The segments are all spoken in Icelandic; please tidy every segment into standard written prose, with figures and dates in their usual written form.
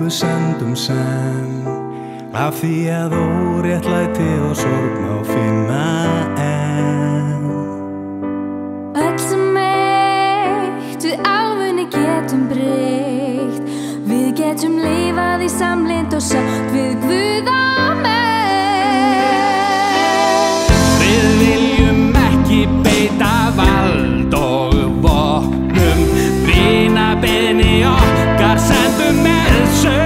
Guð sendum senn, af því að óréttlæti og sorg má finna enn. Öll sem eitt við álfunni getum breytt, við getum lifað í samlynd og sátt við Guð og menn. Við viljum ekki beita vald og vopnum, vinabeiðni okkar sendum með söng.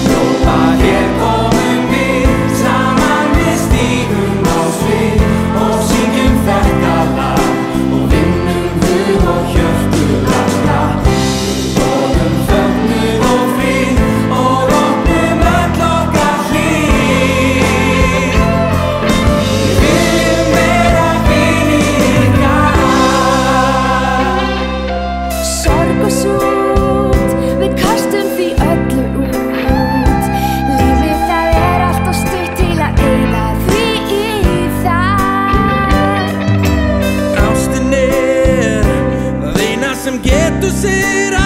Rópa hér komum við, saman við stígum á svið og syngjum þetta lag og vinnum hug og hjörtu allra. Við boðum fögnuð og frið og opnum öll okkar hlið. Við viljum vera vinir ykkar. Sorg og sút, við kastum því öllu út. Lífið það alltaf stutt til að eyða því í það. Ástin það eina sem getur sigrað.